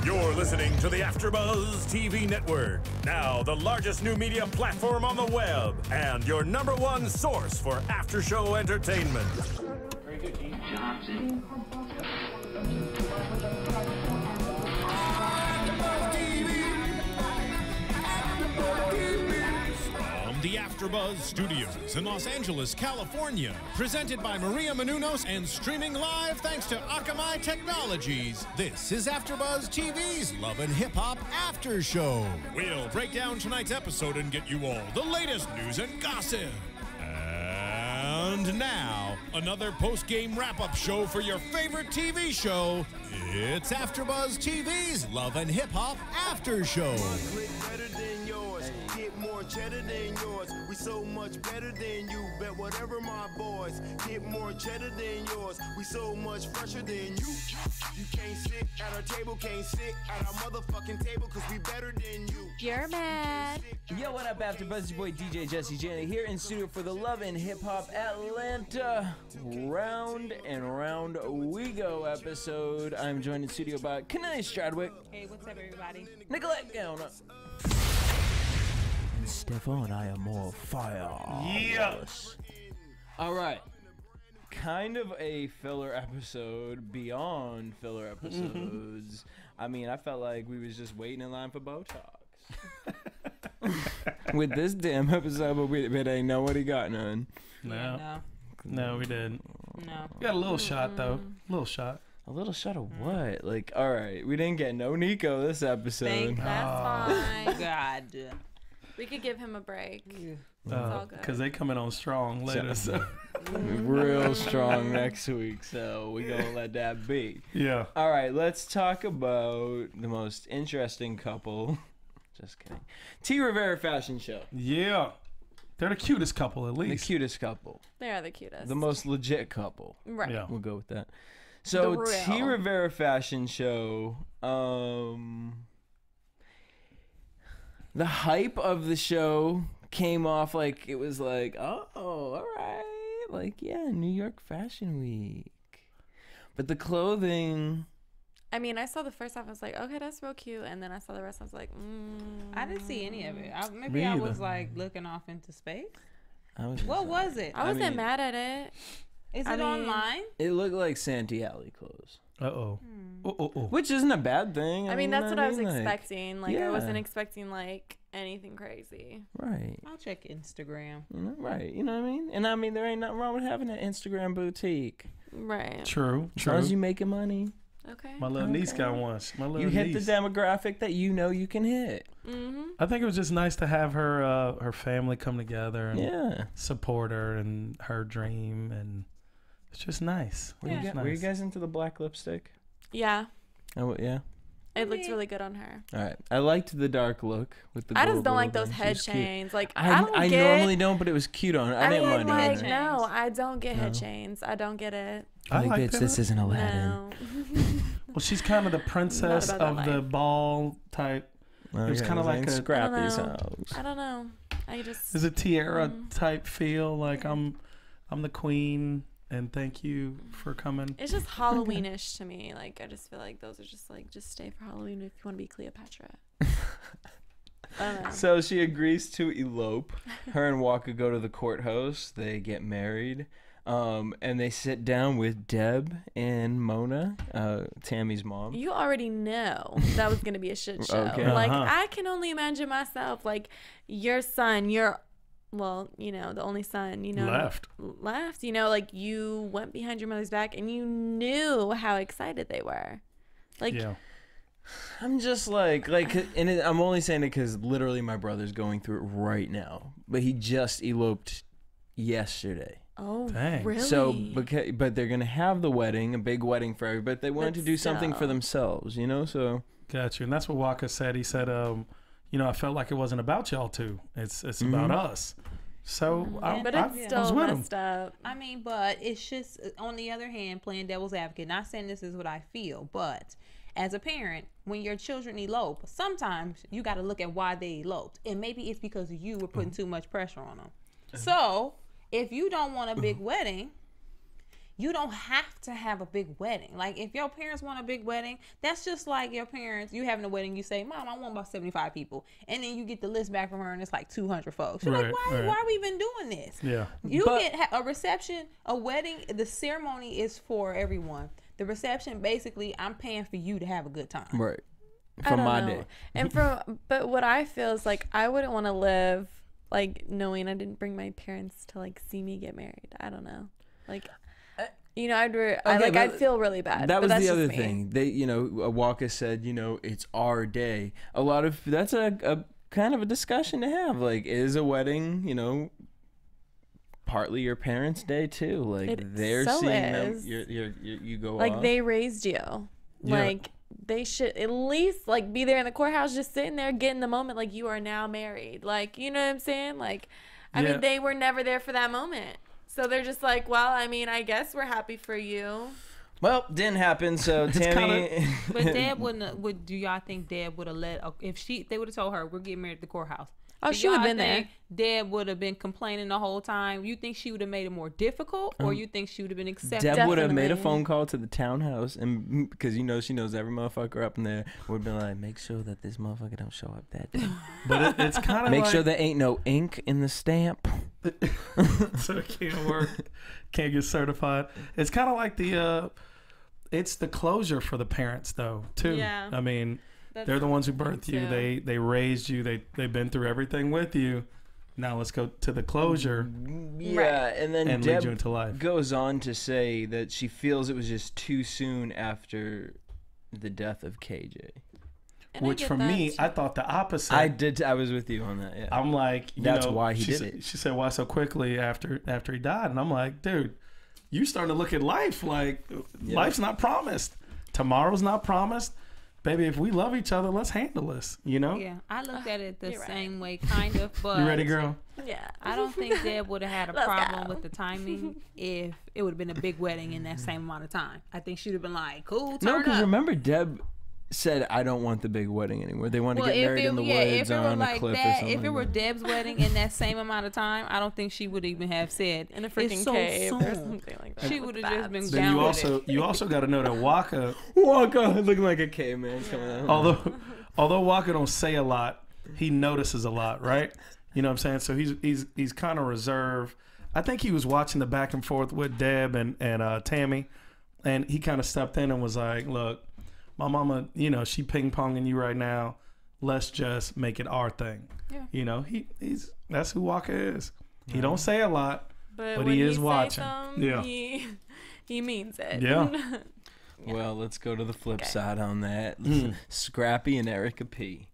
You're listening to the AFTERBUZZ TV network, now the largest new media platform on the web, and your #1 source for after-show entertainment. Very good, Gene Johnson. The AFTERBUZZ Studios in Los Angeles, California. Presented by Maria Menounos and streaming live thanks to Akamai Technologies. This is AFTERBUZZ TV's Love and Hip Hop After Show. We'll break down tonight's episode and get you all the latest news and gossip. And now, another post-game wrap-up show for your favorite TV show. It's AFTERBUZZ TV's Love and Hip Hop After Show. Get more cheddar than yours. We so much better than you. Bet whatever, my boys. Get more cheddar than yours. We so much fresher than you. You can't sit at our table, can't sit at our motherfucking table, cause we better than you. You're mad. Yo, what up, AFTERBUZZ? It's your boy DJ Jesse Janedy here in studio for the Love and Hip Hop Atlanta Round and Round We Go episode. I'm joined in studio by Kennelia Stradwick. Hey, what's up, everybody? Nicolette Gaona. And Stephaune, I am more fire. Yes. All right. Kind of a filler episode beyond filler episodes. I mean, I felt like we was just waiting in line for Botox. With this damn episode, but we ain't nobody got none. No, we didn't. No. We got a little shot, though. A little shot. A little shot of what? Like, all right, we didn't get no Nico this episode. That's fine. God. We could give him a break. It's all good. Because they coming on strong later. So. Real strong next week, so we gonna let that be. Yeah. All right, let's talk about the most interesting couple. Just kidding. T. Rivera fashion show. Yeah. They're the cutest couple, at The least. cutest couple. They are the cutest. The most legit couple. Right. Yeah. We'll go with that. So The real. T. Rivera fashion show. The hype of the show came off like it was like, oh, all right, like yeah, New York Fashion Week. But the clothing. I mean, I saw the first half. I was like, okay, that's real cute. And then I saw the rest. I was like, I didn't see any of it. Maybe Me I either. was like looking off into space. What was it? I wasn't mean, mad at it. Is I it mean- online? It looked like Santee Alley clothes. Uh-oh. Oh. Which isn't a bad thing. I mean, that's what I was like, expecting. Like, yeah. I wasn't expecting, like, anything crazy. Right. I'll check Instagram. Right. You know what I mean? And I mean, there ain't nothing wrong with having an Instagram boutique. Right. True. As long as you making money. Okay. My little niece got one. My little You hit niece. the demographic that you know you can hit. Mm-hmm. I think it was just nice to have her her family come together and Yeah. support her and her dream, and it's just nice. Were It's you guys into the black lipstick? Yeah. Oh, yeah. It looks really good on her. All right. I liked the dark look with the I gold just don't like robe those on. She head was cute. chains. Like, I don't I get. normally don't, but it was cute on her. I didn't mind like, it. no, I don't get head chains. I don't get it. I like bitch, that. this isn't Aladdin. No. Well, she's kind of the princess Not about of that the life. ball type. Okay, It was kind of like a Scrappy's know. house. I don't know. I just. There's a tiara type feel, like I'm the queen, and thank you for coming. It's just Halloweenish to me. Like, I just feel like those are just like, just stay for Halloween if you want to be Cleopatra. I don't know. So she agrees to elope. Her and Waka go to the courthouse. They get married. And they sit down with Deb and Mona, Tammy's mom. You already know that was going to be a shit show. Okay. Like, Uh-huh. I can only imagine myself. Like, your son, well, you know, the only son, you know. Left. You know, like, you went behind your mother's back and you knew how excited they were. Like, Yeah. I'm just like, I'm only saying it because literally my brother's going through it right now. But he just eloped yesterday. oh, Dang. really? So, but they're gonna have the wedding, a big wedding for everybody. But they wanted But to do something for still. themselves, you know. So Got you. And that's what Waka said. He said, you know, I felt like it wasn't about y'all two. It's about us. So but I it's was still with him. messed up. I mean, but it's just, on the other hand, playing devil's advocate. Not saying this is what I feel, but as a parent, when your children elope, sometimes you got to look at why they eloped. And maybe it's because you were putting too much pressure on them. So if you don't want a big wedding, you don't have to have a big wedding. Like, if your parents want a big wedding, that's just like your parents, you having a wedding, you say, Mom, I want about 75 people. And then you get the list back from her and it's like 200 folks. You're like, why are we even doing this? Yeah. You get a reception, a wedding, the ceremony is for everyone. The reception, basically, I'm paying for you to have a good time. Right. For my day. And but what I feel is like, I wouldn't want to live like knowing I didn't bring my parents to like see me get married. I don't know. Like, you know, I'd feel really bad. That but was that's the just other me. thing. They, you know, Waka said, you know, it's our day. That's a kind of a discussion to have. Like, is a wedding, you know, partly your parents' day too? Like, they're seeing them. You go like off. they raised you. Yeah. Like, they should at least like be there in the courthouse, just sitting there, getting the moment. Like, you are now married. Like, you know what I'm saying? Like, I mean, they were never there for that moment. So they're just like, well, I mean, I guess we're happy for you. Well, didn't happen. So Tammy, but Deb wouldn't. Do y'all think Deb would have if they would have told her we're getting married at the courthouse? Oh, she would have been there. Deb would have been complaining the whole time. You think she would have made it more difficult, or you think she would have been accepted? Deb would have made a phone call to the townhouse, and because you know she knows every motherfucker up in there, would have been like, make sure that this motherfucker don't show up that day. But it's kind of make sure there ain't no ink in the stamp, so it can't work, can't get certified. It's kind of like it's the closure for the parents though too. Yeah. I mean. They're the ones who birthed you. They raised you. They've been through everything with you. Now let's go to the closure. Yeah, and then and Deb lead you into life. Goes on to say that she feels it was just too soon after the death of KJ. And which for me, I thought the opposite. I was with you on that. Yeah. I'm like, that's why he did it. She said, why so quickly after he died? And I'm like, dude, you starting to look at life like life's not promised. Tomorrow's not promised. Baby, if we love each other, let's handle this, you know? Yeah, I looked at it the same way, kind of, but... You ready, girl? Yeah. I don't think Deb would have had a problem with the timing if it would have been a big wedding in that same amount of time. I think she'd have been like, cool, turn up. No, because remember, Deb said, I don't want the big wedding anymore. They want to get married in the woods on a cliff or something. If it were Deb's wedding in that same amount of time, I don't think she would even have said in a freaking cave or something like that. She would have just been down with it. You also got to know that Waka looking like a caveman coming out. Although Waka don't say a lot, he notices a lot, right? You know what I'm saying? So he's kind of reserved. I think he was watching the back and forth with Deb and Tammy, and he kind of stepped in and was like, look, my mama, you know, she ping-ponging you right now. Let's just make it our thing. Yeah. You know, that's who Waka is. He don't say a lot, but he is watching. Yeah. He means it. Yeah. Well, let's go to the flip side on that. Scrappy and Erica P.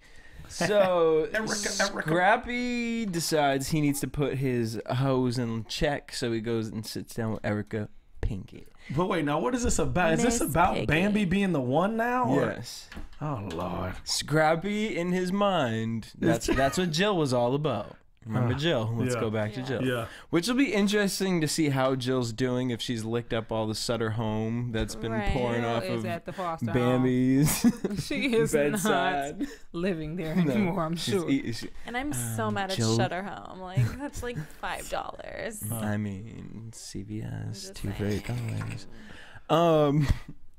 So Scrappy decides he needs to put his hose in check, so he goes and sits down with Erica Pinkett. But wait, now what is this about? Is this about Bambi being the one now? Yes. Oh Lord. Scrappy in his mind. That's what Jill was all about. Remember Jill? Let's go back to Jill. Yeah. Which will be interesting to see how Jill's doing if she's licked up all the Sutter home that's been pouring off of Bambi's. She is not living there anymore, I'm sure. And I'm so mad at Sutter Home. Like, that's like $5. I mean, CVS, $2 for $8.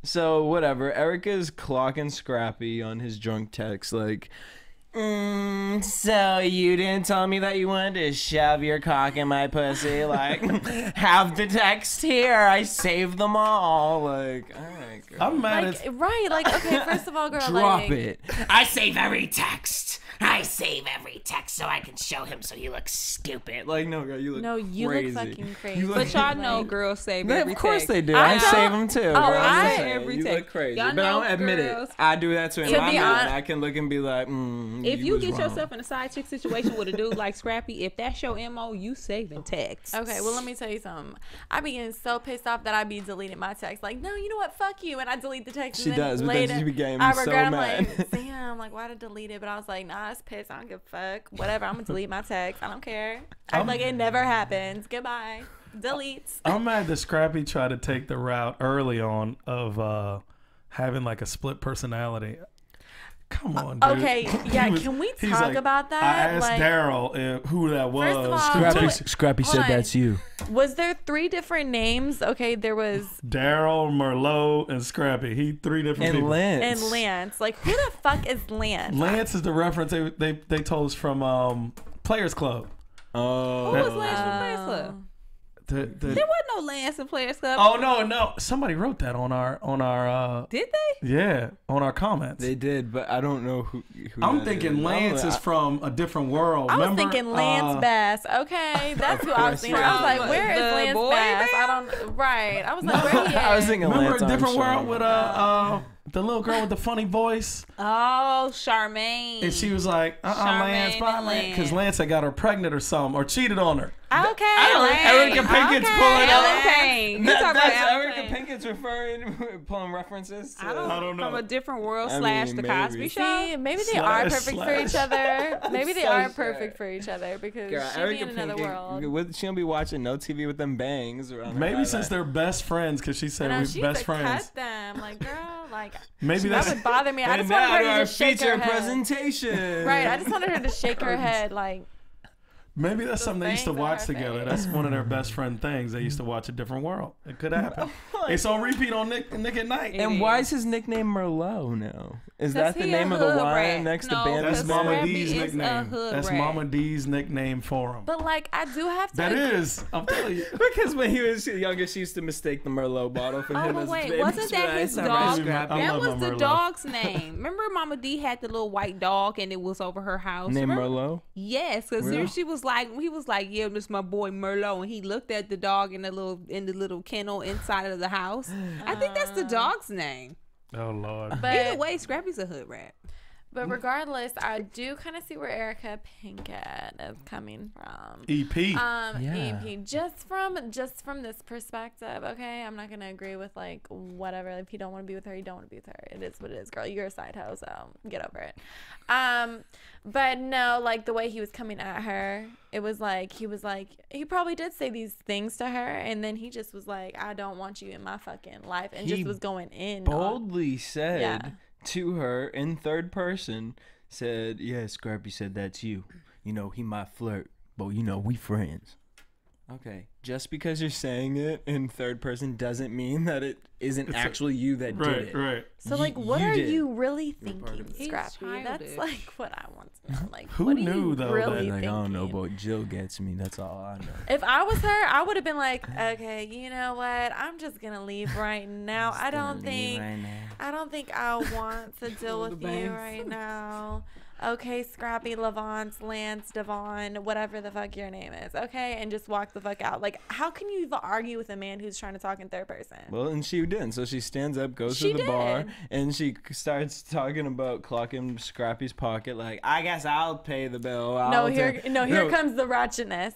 So whatever. Erica's clocking Scrappy on his drunk text like, so you didn't tell me that you wanted to shove your cock in my pussy? Like, have the text here. I saved them all. Like, all right, girl. I'm mad at... Right, like, okay, first of all, girl, drop it. I save every text. I save every text so I can show him so he looks stupid. Like, no, girl, you look look fucking crazy. But y'all know girls save every text. Of course they do. I save them too. I save every text. You look crazy. But I don't admit it. I do that too. I can look and be like, if you get yourself in a side chick situation with a dude like Scrappy, if that's your MO, you saving texts. Okay, well, let me tell you something. I be getting so pissed off that I be deleting my text. Like, no, you know what? Fuck you. And I delete the text. She does, but then she be getting I so regret. mad. I'm like, damn, like, why did I delete it? But I was like, nah, it's pissed. I don't give a fuck. Whatever. I'm going to delete my text. I don't care. Act like it never happens. Goodbye. Deletes. I'm mad that Scrappy tried to take the route early on of having like a split personality. Come on, dude. Okay, yeah, can we he's talk like, about that? I asked Like, Daryl who that was. First of all, Scrappy hold said on. that's you. Was there 3 different names? Okay, there was Daryl, Merlot, and Scrappy. He 3 different people. and Lance. Like, who the fuck is Lance? Lance is the reference they told us from Players Club. Oh. Who was Lance from Players Club? There wasn't no Lance in Players Club. Oh no! Somebody wrote that on our. Did they? Yeah, on our comments. They did, but I don't know who I'm that thinking is. Lance is from a different world. I was Remember? thinking Lance Bass. Okay, that's who I was thinking. I was like, where is The Lance boy Bass? band? I don't. Right. I was like, where he at? I was thinking Remember Lance a different Armstrong. world with the little girl with the funny voice, Oh, Charmaine. and she was like, Lance, Charmaine bye, and Lance, because Lance. Lance had got her pregnant or something, or cheated on her. Okay. Erica Pinkett's pulling Ellen up. Payne. You talking about That's Ellen Erica Payne. Pinkett's pulling references to... I don't know. From a different world I slash mean, the maybe. Cosby Show. See, maybe they are Slash, perfect for each other. Maybe they So are sad. perfect for each other because Girl, she'd be Erica in another world. Pinkett, she'll be watching no TV with them bangs around her Maybe highlight. since they're best friends, because she I said know we're she best used to friends. cut them, like girl, like Maybe that that's would bother me. I And just wanted now her to to our just shake feature her head. presentation. Right, I just wanted her to shake her head, like maybe that's something they used to bangs on watch her together. face. That's one of their best friend things. They used to watch a different world. It could happen. It's on repeat on Nick at Night. And why is his nickname Merlot now? Is that the he name a of the hood wine rat. next No, to Band That's because Mama Scrappy D's is a nickname. hood That's rat. Mama D's nickname for him. but like I do have to. That is. I'm telling you. Because when he was younger, she used to mistake the Merlot bottle for him Oh, as but a wait, baby. wasn't that Right, his so right, dog? Scrappy. I That love was my the Merlot. dog's name. Remember Mama D had the little white dog and it was over her house? Named Remember? Merlot? Yes, because Really? she was like, he was like, yeah, this is my boy Merlot, and he looked at the dog in the little kennel inside of the house. I think that's the dog's name. Oh Lord. Either But way, Scrappy's a hood rat. regardless, I do kind of see where Erica Pinkett is coming from. EP. Yeah. EP just from this perspective, okay? I'm not gonna agree with like whatever. If you don't want to be with her, you don't want to be with her. It is what it is, girl. You're a side hoe, so get over it. But no, like the way he was coming at her, it was like he probably did say these things to her, and then he just was like, I don't want you in my fucking life, and He just was going in. Boldly said Yeah. to her in third person, said, yeah, Scrappy said that's you. You know, he might flirt, but you know, we friends. Okay, just because you're saying it in third person doesn't mean that it isn't actually you that did it. Right. So like, what are did. you really thinking, He's Scrappy? That's childish. like what I want to know. Like, Who what are knew, you though, really that- Like, I don't know, thinking? but Jill gets me. That's all I know. If I was her, I would have been like, okay, you know what? I'm just gonna leave right now. I don't think I want to deal with you right now. Okay, Scrappy, Levance, Lance, Devon, whatever the fuck your name is. Okay, and just walk the fuck out. Like, how can you even argue with a man who's trying to talk in third person? Well, and she didn't. So she stands up, goes She to the bar, did. and she starts talking about clocking Scrappy's pocket. Like, I guess I'll pay the bill. Here comes the ratchetness.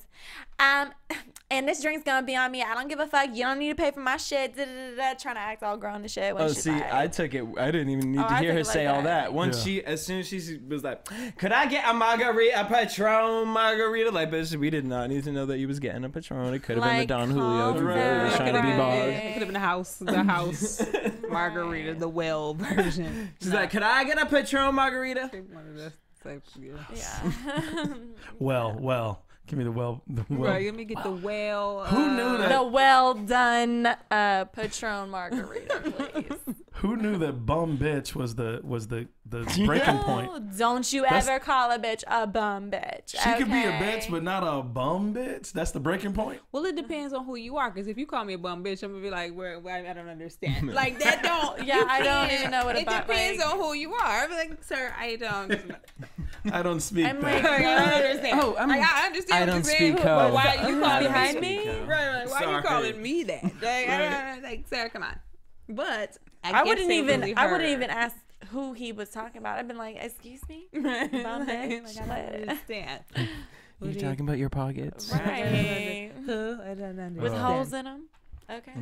And this drink's gonna be on me. I don't give a fuck. You don't need to pay for my shit. Trying to act all grown and shit. When Oh, she's see, like, I took it. I didn't even need Oh, to I hear took her it like say all that. that. Once Yeah. as soon as she was like, "Could I get a margarita, a Patron margarita?" Like, bitch, we did not need to know that you was getting a Patron. It could have been Like, the Don Julio if you calm really was down. trying to be It bogged. could have been the house margarita, the well version. She's like, "Could I get a Patron margarita?" yeah. Well. Give me the well. Right, let me get the well. Who knew that? The well done Patron margarita, please. Who knew that bum bitch was the breaking point? Oh, don't you ever call a bitch a bum bitch. She could be a okay? bitch, but not a bum bitch. That's the breaking point. Well, it depends on who you are. Because if you call me a bum bitch, I'm gonna be like, I don't understand. Like that don't. Yeah, you I don't can't. even know what it about, depends like- on who you are. I'm like, sir, I don't. I don't speak I'm that. like, I don't understand. Oh, I understand I what don't you're saying, speak but of. why are you calling behind me? me? Right. Why are you Sorry. calling me that? Like, sir, come on. But I wouldn't even her. ask who he was talking about. I've been like, excuse me, bum Like, bitch. I don't understand. You talking about your pockets? Right. I don't understand. With holes in them. Okay.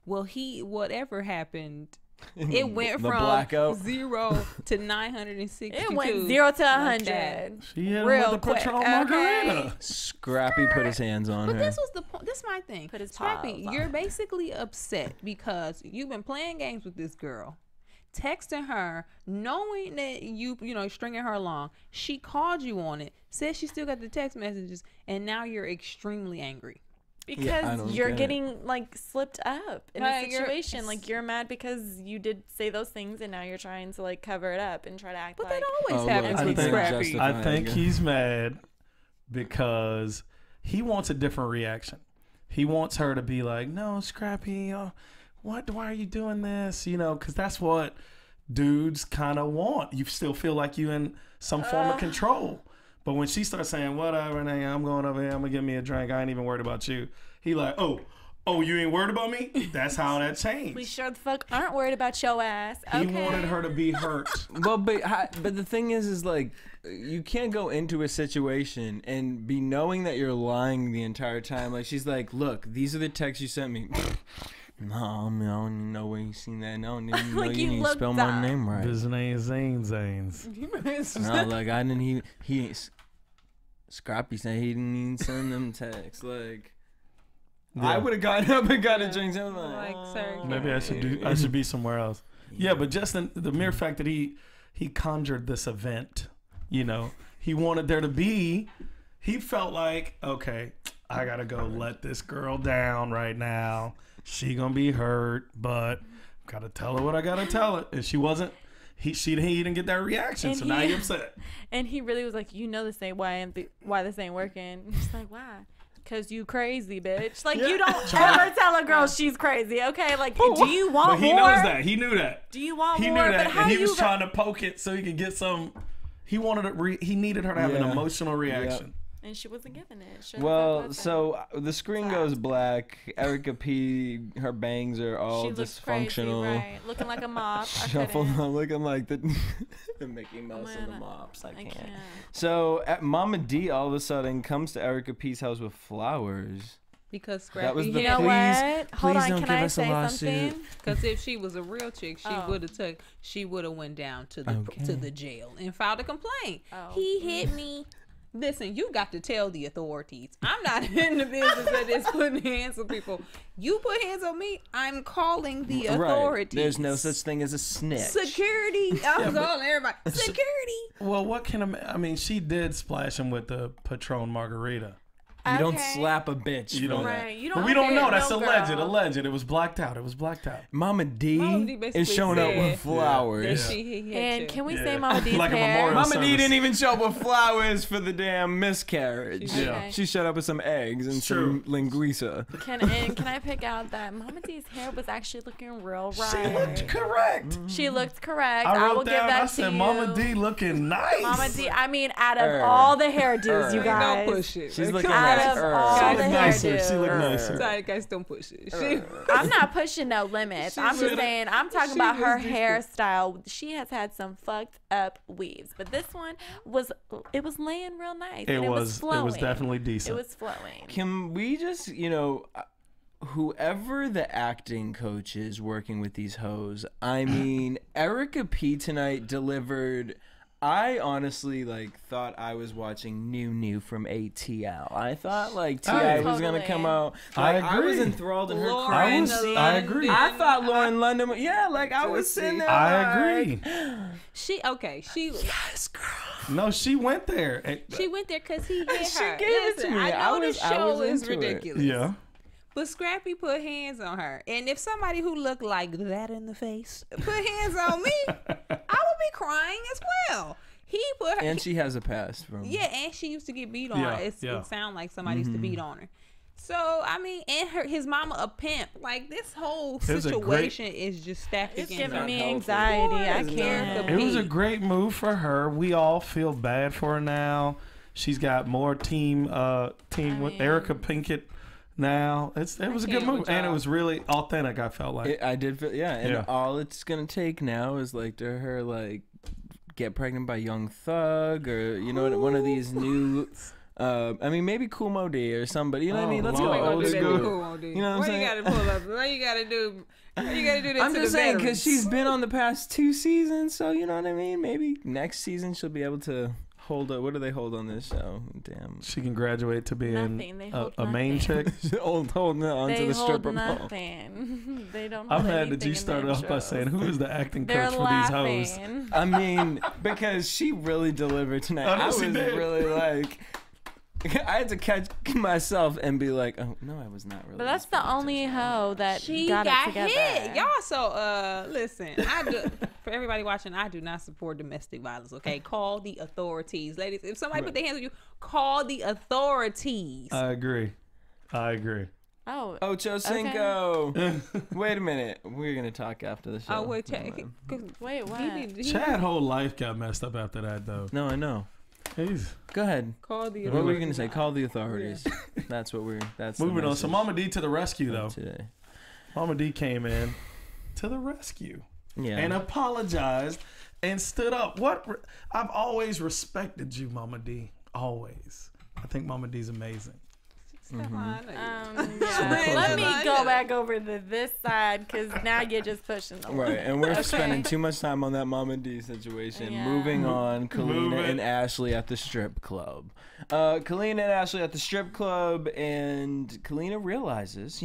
Well, whatever happened, it went The from blackout. 0 to 962. It went 0 to like 100. She hit him Real with the quick, Patron okay? margarita. Scrappy put his hands on But her. this was the point. This is my thing. Put his Scrappy, paws on you're her. basically upset because you've been playing games with this girl. texting her, knowing that you know, stringing her along. She called you on it, said she still got the text messages, and now you're extremely angry. Because you're getting like slipped up in a situation. You're like you're mad because you did say those things, and now you're trying to like cover it up and try to act but like. that always happens with Scrappy. I think he's mad because he wants a different reaction. He wants her to be like, "No, Scrappy, what? Why are you doing this?" You know, because that's what dudes kind of want. You still feel like you in some form of control. But when she starts saying, "Whatever, nigga, I'm going over here, I'm gonna give me a drink, I ain't even worried about you," he like, oh, you ain't worried about me? That's how that changed. We sure the fuck aren't worried about your ass. Okay. He wanted her to be hurt. Well, but the thing is like, you can't go into a situation and be knowing that you're lying the entire time. Like, she's like, "Look, these are the texts you sent me." No, I mean, I don't even know where you seen that. No, I didn't even know Like, you you didn't looked spell my up. name right. His name is Zanes. No, like, I didn't. He Scrappy said he didn't even send them texts. Like, I would have gotten up and got a drink. I'm like, sir, maybe I should be somewhere else. Yeah, but just the mere fact that he conjured this event, you know, he wanted there to be. He felt like, okay, I gotta go let this girl down right now. She gonna be hurt, but gotta tell her what I gotta tell her. And she wasn't. He didn't get that reaction, and so now he upset. And he really was like, "You know this ain't why this ain't working." And she's like, "Why?" "Cause you crazy, bitch." Like, you don't ever tell a girl she's crazy, okay? Like, do you want more? But he knows that. He knew that. Do you want more? He knew that, but how and he do was you trying to poke it so he could get some. He wanted he needed her to have an emotional reaction. And she wasn't giving it. Well, so the screen goes black. Erica P, her bangs are all she looks dysfunctional. Crazy, right? Looking like a mop. Shuffled on, looking like the Mickey Mouse and the mops. I can't. So Mama D all of a sudden comes to Erica P's house with flowers. Because Scrappy, that was the you know what? Hold on, don't can give I us say a lawsuit. something? Because if she was a real chick, she would have went down to the jail and filed a complaint. He hit me. Listen, you got to tell the authorities. I'm not in the business of this putting hands on people. You put hands on me, I'm calling the authorities. There's no such thing as a snitch. Security. I'm calling everybody. Security. Well, what can I mean? She did splash him with the Patron margarita. You don't slap a bitch. You don't. Right. You But we don't know. That's alleged. Alleged. It was blacked out. Mama D is showing up with flowers. And can we say Mama D's like hair? Mama D didn't even show up with flowers for the damn miscarriage. Okay. She showed up with some eggs and some linguiça. Can I pick out that Mama D's hair was actually looking real right? She looked correct. She looked correct. I will give that I said, to you. Mama D looking nice. Mama D. I mean, out of all the hairdos, you guys. Don't push it. She's looking out of all the hairdos. She looked nicer. Sorry, guys, don't push it. I'm not pushing no limits. I'm just saying, I'm talking about her hairstyle. She has had some fucked up weaves, but this one was laying real nice. It and was flowing. It was definitely decent. It was flowing. Can we just, whoever the acting coach is working with these hoes, I mean, Erica P tonight delivered. I honestly thought I was watching New from ATL. I thought T.I. was gonna come out. I was enthralled in her crying. I agree. I thought Lauren London. I was sitting there. I agree. She yes, girl. No, she went there. She went there because he hit her. She gave it to me. I know the show is into ridiculous. Yeah. But Scrappy put hands on her. And if somebody who looked like that in the face put hands on me, I would be crying as well. He put her. And she has a past from. Yeah, and she used to get beat on. It sounded like somebody used to beat on her. So, I mean, and his mama a pimp. Like, this whole situation is just stacked against her. It's giving me anxiety. I can't. It was a great move for her. We all feel bad for her now. She's got more team with Erica Pinkett now. It was a good move, and it was really authentic. I felt like I did feel, and all it's gonna take now is her get pregnant by Young Thug or one of these new. I mean, maybe Kool Moe Dee or somebody. You know what I mean? Let's go old school. You know what I'm saying? You gotta pull up. What you gotta do? You gotta do that. I'm just saying because she's been on the past 2 seasons, so you know what I mean. Maybe next season she'll be able to hold? What do they hold on this show? Damn. She can graduate to being a main chick. Holding on to the stripper pole. Nothing. They don't. I'm mad that you started off by saying, "Who is the acting coach for these hoes?" I mean, because she really delivered tonight. I was really like. I had to catch myself and be like, "Oh no, I was not really." But that's the only hoe that she got it together. hit. Y'all, so listen, for everybody watching, I do not support domestic violence. Okay, call the authorities, ladies. If somebody put their hands on you, call the authorities. I agree. Oh, Ocho Cinco. Wait a minute. We're gonna talk after the show. Oh wait, wait, what? Chad's whole life got messed up after that, though. No, I know. Go ahead. Call the. What were you gonna say? Call the authorities. Yeah. That's what we're. That's moving on. So Mama D to the rescue, though. Today, Mama D came in to the rescue. Yeah. And apologized and stood up. I've always respected you, Mama D. Always. I think Mama D's amazing. Let me go back over to this side because now you're just pushing the right, and we're spending too much time on that Mama D situation. Yeah. Moving on, Kalina and Ashley at the strip club. Kalina and Ashley at the strip club, and Kalina realizes,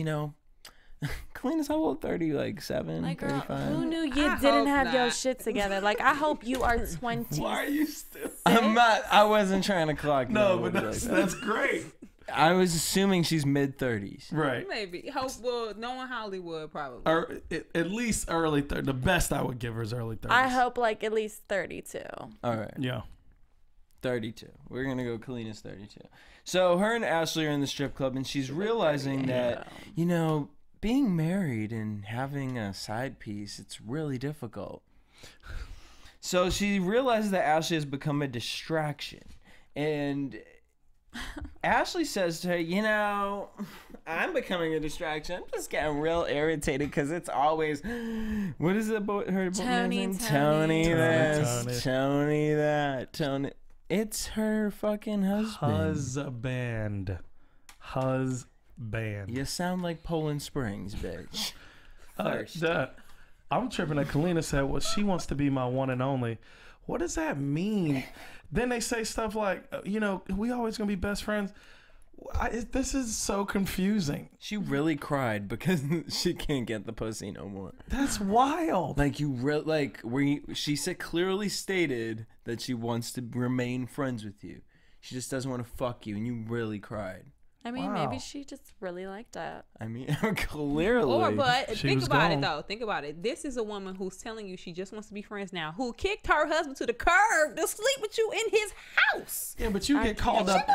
Kalina's how old? 37, like, girl, 35? Who knew you didn't have your shit together? Like, I hope you are 20. Why are you still? I wasn't trying to clock. No, but that's great. I was assuming she's mid-30s. Right. Maybe. Knowing Hollywood, probably. Or at least early 30s. The best I would give her is early 30s. I hope at least 32. All right. Yeah. 32. We're going to go Kalina's 32. So her and Ashley are in the strip club, and she's realizing that, being married and having a side piece, it's really difficult. So she realizes that Ashley has become a distraction. And Ashley says to her, I'm becoming a distraction. I'm just getting real irritated because it's always, what is it? Her Tony that. It's her fucking husband. Husband. You sound like Poland Springs, bitch. I'm tripping that Kalina said, well, she wants to be my one and only. What does that mean? Then they say stuff like, we always gonna be best friends. This is so confusing. She really cried because she can't get the pussy no more. That's wild. She clearly stated that she wants to remain friends with you. She just doesn't want to fuck you, and you really cried. I mean, maybe she just really liked it. I mean, clearly. Think about it, though. Think about it. This is a woman who's telling you she just wants to be friends now, who kicked her husband to the curb to sleep with you in his house. Yeah, but you get called up.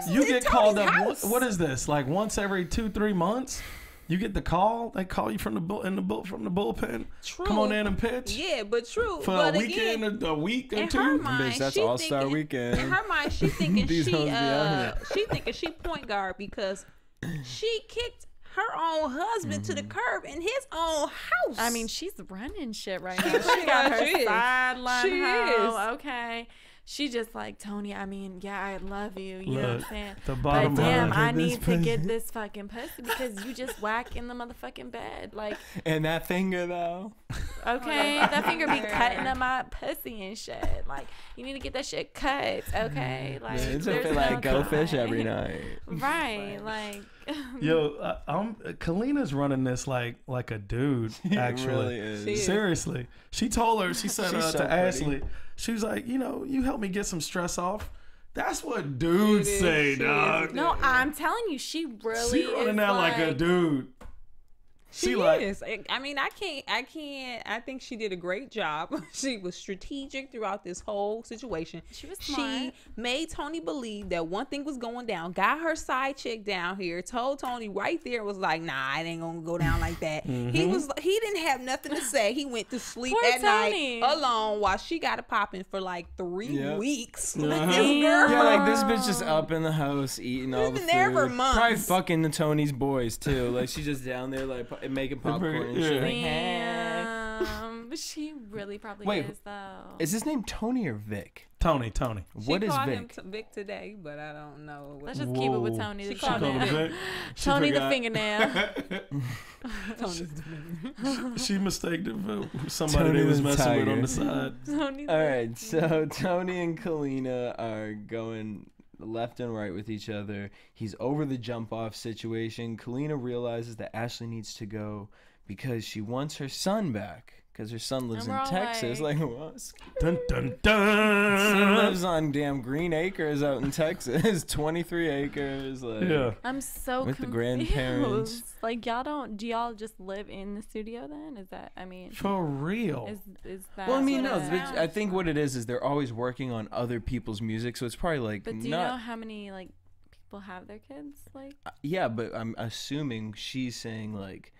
You get called up. What is this? Like once every 2-3 months? You get the call. They call you from the bullpen. True. Come on in and pitch. Yeah, but true. For a weekend, a week or two. Her mind, bitch, that's All-Star Weekend. In her mind, she thinking she point guard because she kicked her own husband to the curb in his own house. I mean, she's running shit right now. She got her sideline. She is. Okay. She just like, Tony, I mean, yeah, I love you. You know what I'm saying? But damn, I need to get this fucking pussy because you just whack in the motherfucking bed. Like, and that finger, though. Okay, that finger be cutting up my pussy and shit. Like, you need to get that shit cut, okay? Like, it's like go fish every night. Right, like. Yo, Kalina's running this like a dude, actually. It really is. Seriously. She told her, she said to Ashley, she was like, you help me get some stress off. That's what dudes say, dog. No, I'm telling you, she really She running out like a dude. She is. I mean, I can't. I think she did a great job. She was strategic throughout this whole situation. She was smart. She made Tony believe that one thing was going down. Got her side chick down here. Told Tony right there, was like, nah, it ain't gonna go down like that. Mm-hmm. He didn't have nothing to say. He went to sleep at night alone while she got it popping for like 3 weeks. Yeah, this bitch just up in the house eating all the food. There for months. Probably fucking the Tony's boys too. Like she just down there like making popcorn and shit. Damn. She really probably is though. Is his name Tony or Vic? Tony. What is called Vic? him Vic today, but I don't know. Let's just keep it with Tony. She the called him fingernail. Vic. Tony the forgot. fingernail. She mistaken for somebody Tony they was the messing with on tiger. the side. Tony the All right, so Tony and Kalina are going left and right with each other. He's over the jump off situation. Kalina realizes that Ashley needs to go because she wants her son back. Because her son lives And in we're all Texas. like- What? Dun dun Son dun. lives on damn Green Acres out in Texas. 23 acres. Like, Yeah. I'm so With the confused. grandparents. Like do y'all just live in the studio then? Is that, I mean, For real. is that Well, I mean, what no. it but sounds I think what it is they're always working on other people's music, so it's probably like But do you not. know how many like people have their kids? Like, Yeah, but I'm assuming she's saying like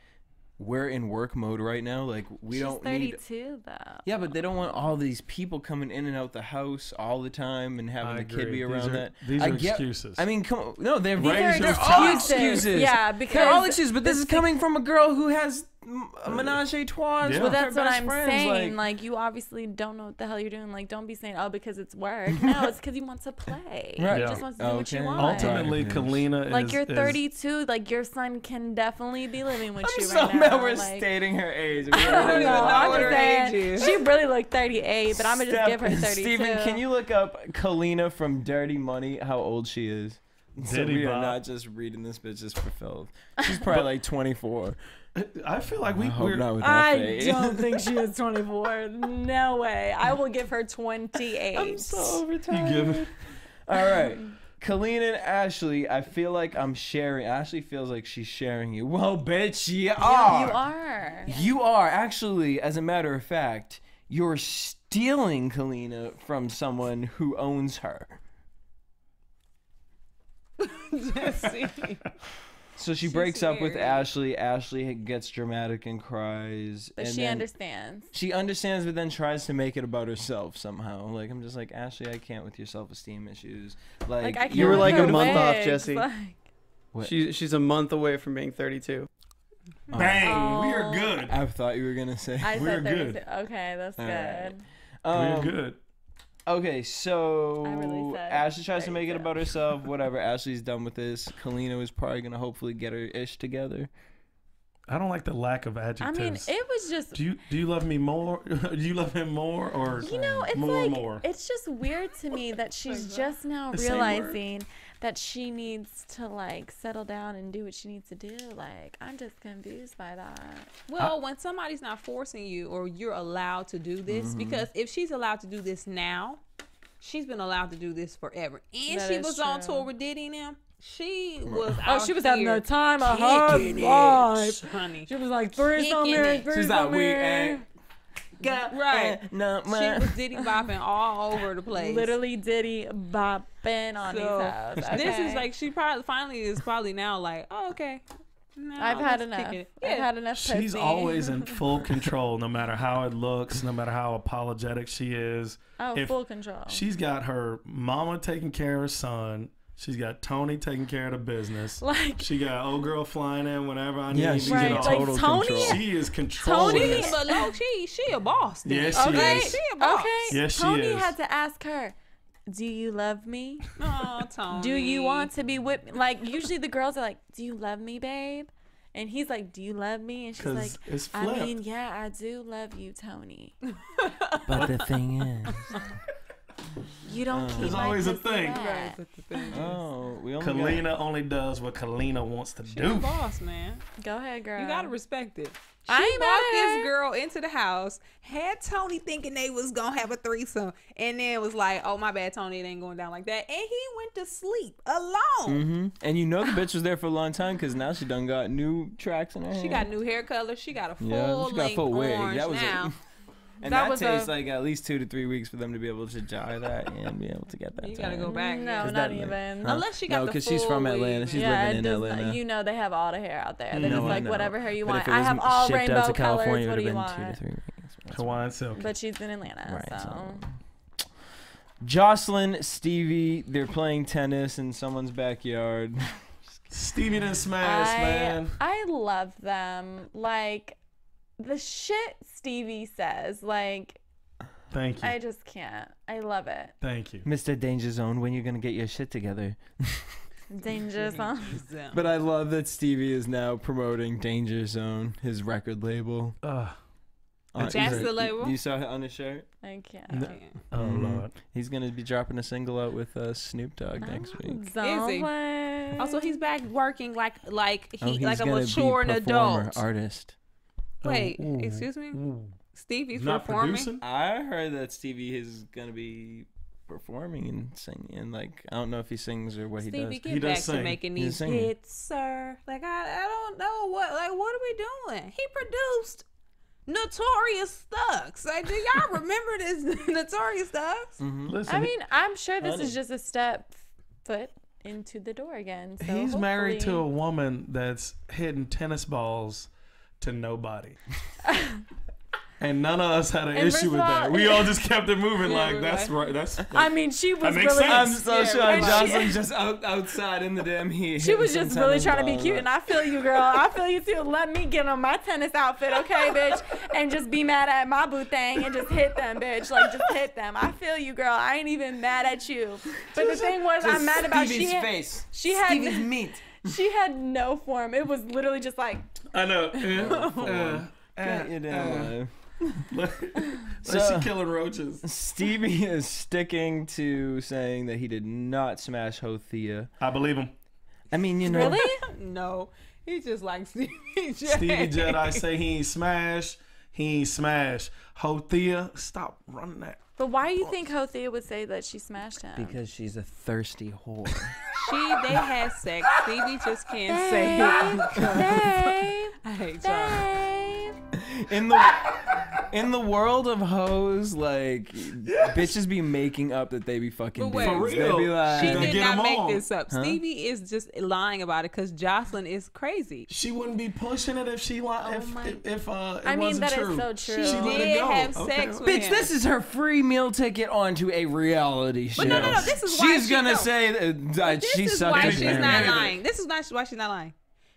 we're in work mode right now. Like we she's don't need. 32 though. Yeah, but they don't want all these people coming in and out the house all the time and having I the kid agree. be around that. These I are get- excuses. I mean, come on. No, they're Raise they're those all kids. excuses. Yeah, They're all because excuses. But this is coming from a girl who has a menage a trois. Yeah. with Well, her that's what best I'm friends. saying. Like, you obviously don't know what the hell you're doing. Like, don't be saying, oh, because it's work. No, it's because you want to play. Right. You Yeah. just want to do what you Okay. want. Ultimately, Right. Kalina is Like, you're is- 32. Like, your son can definitely be living with you I'm so right mad now. we're Like, stating her age. I don't even know. know I'm what just her saying, age is. she really looked 38, but I'm going to just give her 32. Steven, can you look up Kalina from Dirty Money, how old she is? So Diddy we are Bop. not just reading this bitch just for filth. She's probably like 24. I feel like I hope we're not with that I face. don't think she is 24. No way. I will give her 28. I'm so overtired. You give it. All right. Kalina and Ashley, I feel like I'm sharing. Ashley feels like she's sharing you. Well, bitch, you are. You are. You are. Actually, as a matter of fact, you're stealing Kalina from someone who owns her. Jesse. So she She's breaks up with weird. Ashley. Ashley gets dramatic and cries. But and she then understands. She understands, but then tries to make it about herself somehow. Like, I'm just like, Ashley, I can't with your self-esteem issues. Like, I can't You were with like her a month off, wigs, Jesse. like- What? She's a month away from being 32. Bang. We are good. I thought you were gonna say. I We're said 32. good. Okay, that's All good. right. We're good. Okay, so I really said Ashley tries to make it 32. about herself. Whatever. Ashley's done with this. Kalina is probably gonna hopefully get her ish together. I don't like the lack of I adjectives. mean, it was just, do you love me more? Do you love him more or you know, it's more like, more? it's just weird to me that she's just now The same word. realizing that she needs to, like, settle down and do what she needs to do. Like, I'm just confused by that. Well, when somebody's not forcing you or you're allowed to do this, Mm-hmm. because if she's allowed to do this now, she's been allowed to do this forever. And That she is was on true. tour with Diddy and them. She was Oh, out she was having here the time of her kicking life. it, honey. She was like, threes on Kicking me, it. threes She's on like, me. we ain't got Right. no She man. was Diddy bopping all over the place. Literally Diddy bopping on his So, house. this is okay? like, she probably now like, oh, okay. Now I've had let's enough. kick it. I've Yeah. had enough pussy. She's always in full control, no matter how it looks, no matter how apologetic she is. Oh, If full control. She's got her mama taking care of her son. She's got Tony taking care of the business. Like, She got old girl flying in whenever I need. Yeah, to she's get in off. Like, total Tony- control. She is controlling Tony- this. But low key, she a boss. then. Yes, she okay, is. She a boss. okay. Yes, she Tony is. had to ask her, do you love me? Oh, Tony. Do you want to be with me? Like, usually the girls are like, do you love me, babe? And he's like, do you love me? And she's 'Cause like, it's I flipped. mean, yeah, I do love you, Tony. But the thing is, You don't keep There's my always a pussy thing. wet. oh, we only Kalina only does what Kalina wants to She a do. boss, man. Go ahead, girl. You gotta respect it. I She ain't brought mad at this her. girl into the house, had Tony thinking they was gonna have a threesome, and then was like, "Oh my bad, Tony, it ain't going down like that," and he went to sleep alone. Mm-hmm. And you know the bitch was there for a long time because now she done got new tracks in her She hand. got new hair color. She got a full Yeah, she got length full wig. orange That was now. and That that, was takes a- like at least 2 to 3 weeks for them to be able to dye that and be able to get that. You gotta done. go back. No, yeah. Is not that like- even. Huh? Unless she got No, the because she's full from wig. Atlanta. She's Yeah, living it in does Atlanta. not, you know they have all the hair out there. They're No, just I like, know. whatever hair you But want. if it I was have all shipped out rainbow to California, colors. it What would do you have want? been 2 to 3 weeks. That's Hawaiian silk. But she's in Atlanta, Right, so. Jocelyn, Stevie, they're playing tennis in someone's backyard. Stevie done smash, man. I love them. Like, the shit Stevie says, like, Thank you. I just can't. I love it. Thank you. Mr. Danger Zone, when you gonna get your shit together? Danger Zone. But I love that Stevie is now promoting Danger Zone, his record label. That's the label? You saw it on his shirt? I can't. No. Oh, Lord. He's going to be dropping a single out with Snoop Dogg next week. Is he? Also, he's back working like a mature be adult. Artist. Wait, excuse me? Stevie's Not performing? producing? I heard that Stevie is going to be performing and singing. And like, I don't know if he sings or what he does. Stevie, get He does back to sing. making He's these singing. hits, sir. Like, I don't know what are we doing? He produced Notorious Thugs. Like, do y'all remember this Notorious Thugs? Listen, I mean, I'm sure this is just a step foot into the door again. So he's married to a hopefully- woman that's hitting tennis balls to nobody. And none of us had an And issue with first of all- that. We all just kept it moving Yeah, like, we're that's like- right. That's I mean, she was makes really. sense. I'm so Yeah, sure right. Jocelyn's just outside in the damn heat. She was just really trying to be cute, and I feel you, girl. I feel you too. Let me get on my tennis outfit, okay, bitch, and just be mad at my boo thing and just hit them, bitch. Like, just hit them. I feel you, girl. I ain't even mad at you. But the thing was, I'm mad about Stevie's face. She had Stevie's meat. She had no form. It was literally just like. I know. Get your damn life. Like she killing roaches. Stevie is sticking to saying that he did not smash Hothea. I believe him. I mean, you know. Really? No, he's just like Stevie J. Stevie Jedi say he ain't smash. He ain't smash. Hothea, stop running that. But why do you think Hothea would say that she smashed him? Because she's a thirsty whore. They had sex. Stevie just can't say Babe, I hate y'all. In the world of hoes, like bitches be making up that they be fucking But wait, dudes. For real. They be like, She Gonna did get not 'em make on. this up. Huh? Stevie is just lying about it because Jocelyn is crazy. She wouldn't be pushing it if she if it I mean, wasn't that is true. so true. She let it did go. have Okay. sex with bitch, him. this is her free meal ticket onto a reality show. But no, this is why she's she gonna know. say that This she's is sucking why his she's hand. not lying. This is not why she's not lying.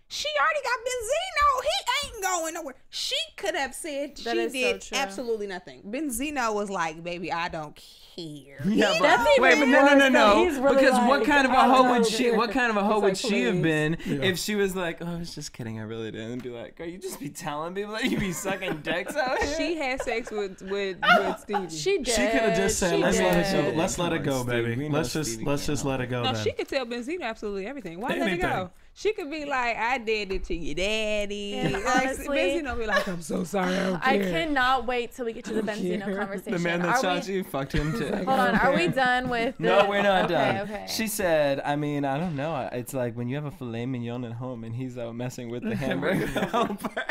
She already got Benzino. He ain't going nowhere. She could have said That she is so did true. absolutely nothing. Benzino was like, baby, I don't care. Yeah, That's but even wait, but worse, though. no. He's really Because like, what kind of a I hoe don't would she? care. What kind of a hoe It's would like, she have please. been if she was like, "Oh, I was just kidding, I really didn't," and be like, "Girl, you just be telling people that you be sucking dicks out here." She had sex with Stevie. She did. She could have just said, She "Let's let it go. did. Let's let it go, Come on, Stevie. baby. We know Let's just Stevie let's can't just let it go." No, then. she could tell Benzino absolutely everything. Why let it Anything. go? She could be like, I did it to your daddy. And Like, honestly, Benzino be like, I'm so sorry. I don't I care. cannot wait till we get to the Benzino care. conversation. The man that Are shot we- you fucked him too. Hold on, are we done with the... No, we're not done. Okay. She said, I mean, I don't know. It's like when you have a filet mignon at home and he's out messing with the hamburger helper.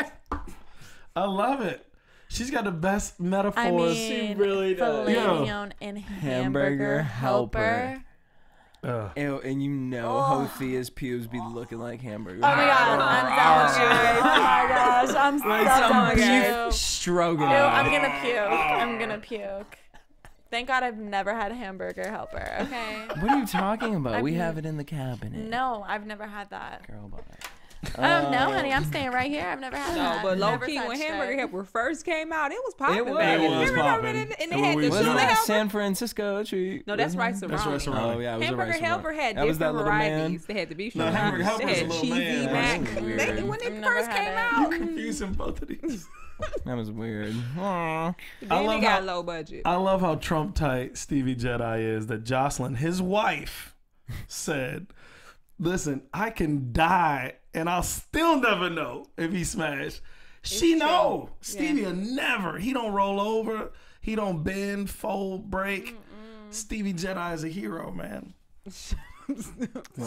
I love it. She's got the best metaphors. I mean, really does. filet Yo. mignon and Hamburger helper. Ugh. Ew, and you know Hothea's pubes be looking like hamburger. Oh my god, I'm done with you. Oh my gosh, I'm so Like done some with you. beef stroganoff. Ew, I'm gonna puke. I'm gonna puke. Thank God I've never had a hamburger helper, okay? What are you talking about? We I've- have it in the cabinet. No, I've never had that. Girl, bye. Oh, no, honey, I'm staying right here. I've never had No, that. but low Never key, when touched Hamburger it. Helper first came out, it was popping. It was. baby. It was You remember popping. it? And they When had we the was Wasn't tuna that helper. San Francisco treat? No, that's rice That's Rice Rice-A-Roni. Oh, yeah, it was Hamburger a rice Helper had That was that different little man. varieties. They had the beef No, stroganoff. Hamburger Helper They is a had little cheesy man. mac. That's weird. When I've it never first had came it. out, Confusing both of these. That was weird. Aw. then I they love got how- low budget. I love how Trump tight Stevie Jedi is. That Jocelyn, his wife, said, "Listen, I can die and I'll still never know if he smashed." She know. Stevie will never. He don't roll over. He don't bend, fold, break. Stevie Jedi is a hero, man. He's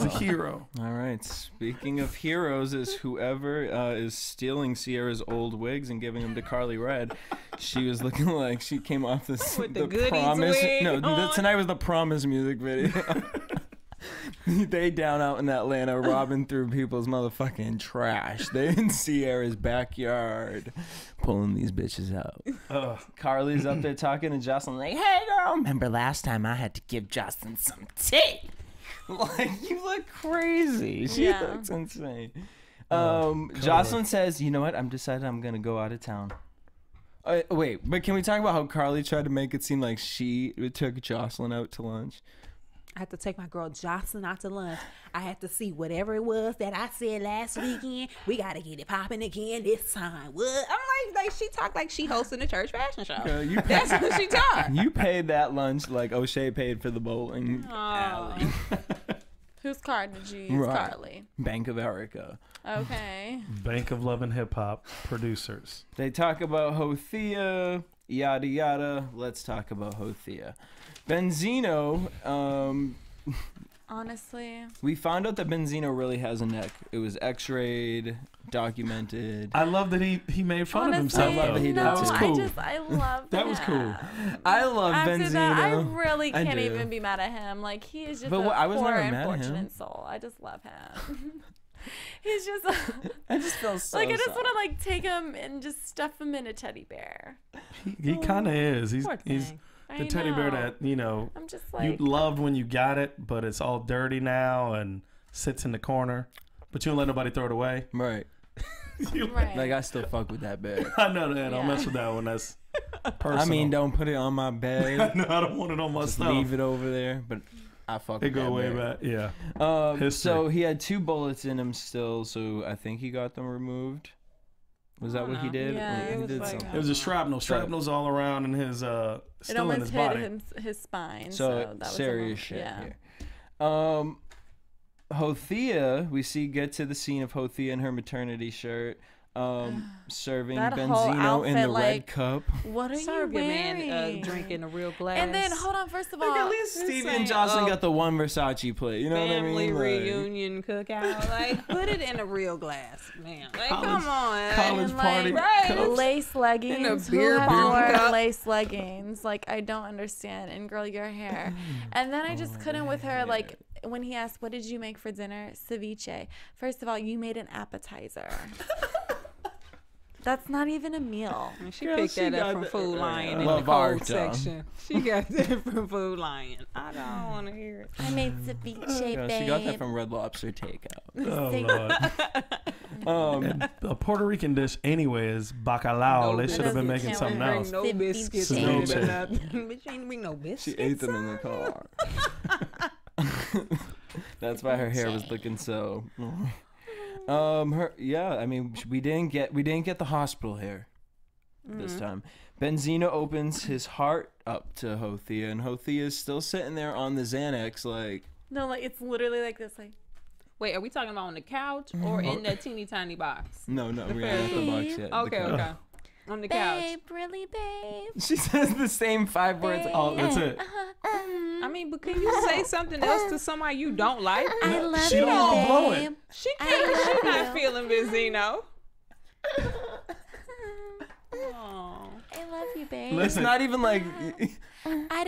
a hero. All right. Speaking of heroes, is whoever is stealing Sierra's old wigs and giving them to Carly Red. She was looking like she came off this With the Goodies Promise. wig No, on. tonight was the Promise music video. They down out in Atlanta robbing through people's motherfucking trash. They in Sierra's backyard pulling these bitches out. Carly's up there talking to Jocelyn like, "Hey girl, remember last time I had to give Jocelyn some tea?" Like, you look crazy. She Yeah. looks insane. Jocelyn says, "You know what? I'm decided I'm gonna go out of town." Wait, but can we talk about how Carly tried to make it seem like she took Jocelyn out to lunch? I had to take my girl Jocelyn out to lunch. I had to see whatever it was that I said last weekend. We got to get it popping again this time. What? I'm like she talked like she hosting a church fashion show. Girl, That's what she talked. You paid that lunch like O'Shea paid for the bowling alley. Whose card did you use, Right. Carly? Bank of Erica. Okay. Bank of Love and Hip Hop producers. They talk about Hothea, yada yada. Let's talk about Hothea. Benzino, Honestly, we found out that Benzino really has a neck. It was x-rayed, documented. I love that he made fun of himself. I love that he did no, too. I love That was cool. I love After Benzino. that, I really I can't do. even be mad at him. Like, he is just But a I was poor, never mad at him. unfortunate soul. I just love him. He's just I just feel so like I just sorry. want to like take him and just stuff him in a teddy bear. He kind of is. He's Poor he's thing. the I teddy bear know. that I'm just you like loved when you got it, but it's all dirty now and sits in the corner. But you don't let nobody throw it away. Right. right. Like, I still fuck with that bear. I know that. I'll Yeah. mess with that one. That's personal. I mean, don't put it on my bed. No, I don't want it on my Just stuff. leave it over there. But I fuck It with go that way bear. back. Yeah. So History. he had 2 bullets in him still, so I think he got them removed. Was that what he did? Yeah, He it was did like, something. It was a shrapnel. Shrapnel's all around in his it still in almost his hit body. his spine. So, that was serious shit yeah. here. Hothea, we see get to the scene of Hothea in her maternity shirt, serving That whole Benzino in the outfit, red like, cup. What are Serve you your wearing? man a drink in a real glass. And then hold on, first of all, Like, at least Stevie saying, and Jocelyn oh, got the one Versace plate. You know what I family mean? Like, reunion cookout. Like, put it in a real glass, man. Like, College- come on. college and, party like, Right. lace leggings. beer Who bong has cup. worn lace leggings? Like, I don't understand. And girl, your hair. And then I just couldn't with her. Like, when he asked, "What did you make for dinner?" Ceviche. First of all, you made an appetizer. That's not even a meal. And she Girl, picked she that got up from that- Food Lion in Love the cold art, section. She got that from Food Lion. I don't want to hear it. I made ceviche, yeah, babe. she got that from Red Lobster Takeout. Oh Lord. Um, A Puerto Rican dish anyway is bacalao. They should have been making can't something bring else. No biscuits Ceviche. or nothing. Bitch, ain't bring no biscuits. she ate them in the car. That's why her hair was looking so. I mean, we didn't get the hospital hair this time. Benzino opens his heart up to Hothea, and Hothea is still sitting there on the Xanax, like. No, like it's literally like this. Like, Wait, are we talking about on the couch or in that teeny tiny box? No, we fair haven't got the box babe. yet. the Okay, couch. okay. On the couch. babe, really, babe. She says the same 5 words. Oh, that's it. I mean, but can you say something else to somebody you don't like? I love She you, don't blow babe. it. She I can't. love She's not you. feeling Benzino. Oh. I love you, babe. It's not even like. I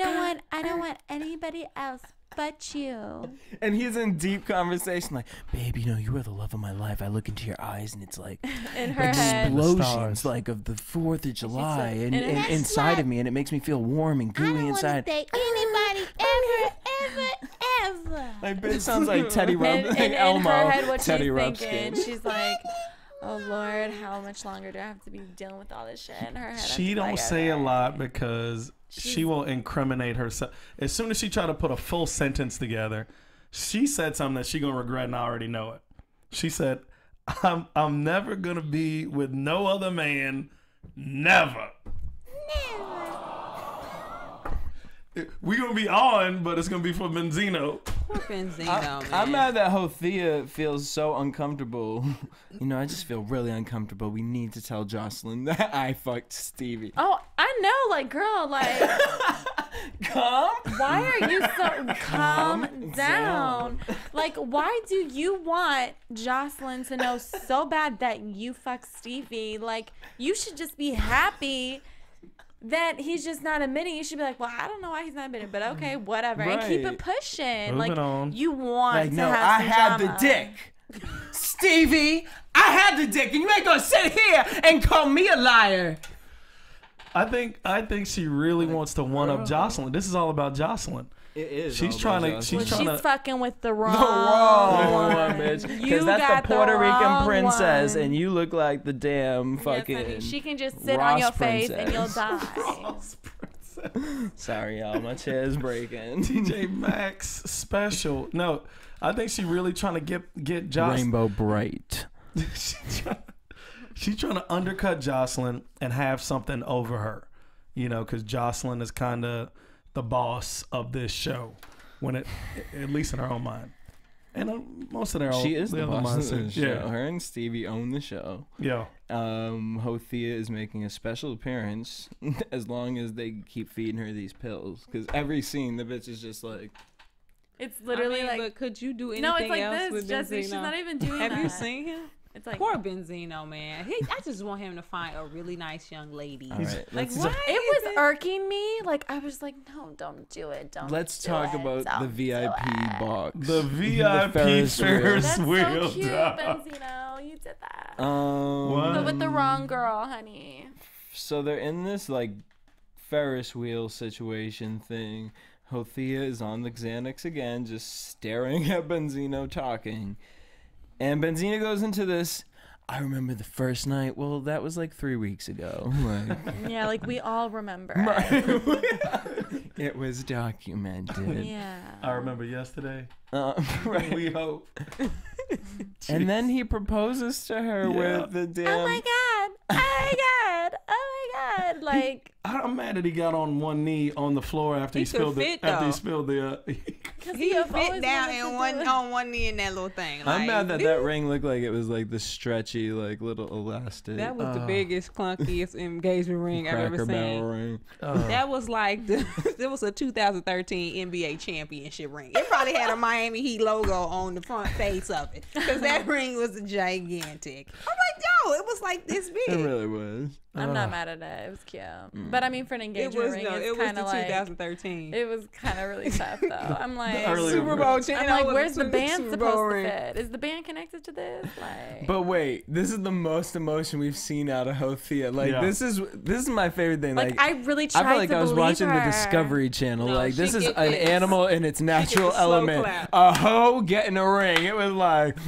don't want anybody else but you. And he's in deep conversation, like, babe, you know, you are the love of my life. I look into your eyes, and it's like In her head. explosions, Stars. like of the 4th of July, and in her- inside of me, and it makes me feel warm and gooey inside. date anybody ever. Like, bitch sounds like Teddy Rump, And like in Elmo, her head, what Teddy she's Rumpkin. thinking, she's like, "Oh Lord, how much longer do I have to be dealing with all this shit?" In her head, She I'm don't like, say a "Okay." lot because she will incriminate herself. As soon as she try to put a full sentence together, she said something that she gonna regret, and I already know it. She said, "I'm never gonna be with no other man, never." We gonna be on, but it's gonna be for Benzino. Poor Benzino, man. I'm mad that Hothea feels so uncomfortable. You know, I just feel really uncomfortable. We need to tell Jocelyn that I fucked Stevie. Oh, I know, like, girl, like, Come? why are you so calm down? Like, why do you want Jocelyn to know so bad that you fuck Stevie? Like, you should just be happy that he's just not admitting. You should be like, well, I don't know why he's not admitting, but okay, whatever, and keep Right. it pushing. Moving like, on. you want Like, to no, have I some had drama. the dick. Stevie, I had the dick, and you ain't gonna sit here and call me a liar. I think she really wants to one up Jocelyn. This is all about Jocelyn. It is. She's trying to. She's trying to. She's fucking with the wrong one, bitch. Because that's the Puerto Rican princess, and you look like the damn fucking. Yes, honey. She can just sit Ross on your princess. face and you'll die. Ross princess. Sorry, y'all. My chair's breaking. TJ Maxx special. No, I think she really trying to get Jocelyn. Rainbow Bright. She's trying to undercut Jocelyn and have something over her, you know, because Jocelyn is kind of the boss of this show, at least in her own mind, and most of their own. She is the boss of the show. Yeah. Her and Stevie own the show. Yeah. Hothea is making a special appearance as long as they keep feeding her these pills, because every scene the bitch is just like. It's literally like. But could you do anything no, it's like else this, with Jesse. Benzino? She's not even doing that. Have you seen him? It's like poor Benzino, man. I just want him to find a really nice young lady. All right, like why? It was irking me. Like I was like, no, don't do it. Let's talk about the VIP box. The VIP Ferris wheel. That's so cute, Benzino. You did that. But with the wrong girl, honey. So they're in this like Ferris wheel situation thing. Hothea is on the Xanax again, just staring at Benzino talking. And Benzino goes into this, I remember the first night. Well, that was like 3 weeks ago. Like, yeah, like we all remember. It was documented. Yeah. I remember yesterday. Right. We hope. And then he proposes to her with the damn... Oh my God. Oh my God. Oh my God. Like... I'm mad that he got on one knee on the floor after he spilled the... He fit down on one knee in that little thing. I'm mad that ring looked like it was like the stretchy, like little elastic. That was the biggest, clunkiest engagement ring I've ever seen. Ring. That was like there was a 2013 NBA championship ring. It probably had a Miami Heat logo on the front face of it because that ring was gigantic. I'm like, yo, it was like this big. It really was. I'm not mad at it. It was cute. But I mean, for an engagement ring, it's kind of like 2013. It was kind of really tough, though. I'm like Super Bowl. I'm like, where's the band supposed to fit? Is the band connected to this? Like, but wait, this is the most emotion we've seen out of Hothea. Like this is my favorite thing. Like I really tried. I feel like to I was watching her. the Discovery Channel. No, like this is an this. animal in its natural slow element. clap. A hoe getting a ring. It was like.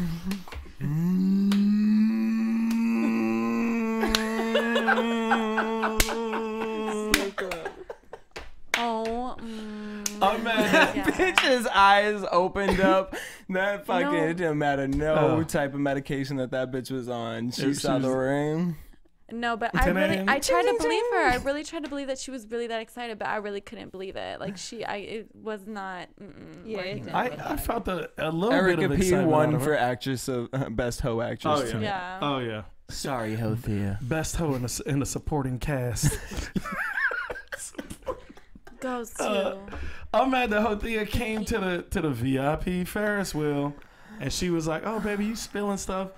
I'm mad. That bitch's eyes opened up. That fucking it didn't matter no type of medication that bitch was on. She saw the ring. No, but I tried to believe her. I really tried to believe that she was really that excited, but I really couldn't believe it. Like it was not. I felt a little Erica bit of P excitement won for actress of best hoe actress. Oh yeah. Yeah. Oh yeah. Sorry, Hothea. Best hoe in the supporting cast. Goes to. I'm mad that Hothea came to the VIP Ferris wheel, and she was like, "Oh, baby, you spilling stuff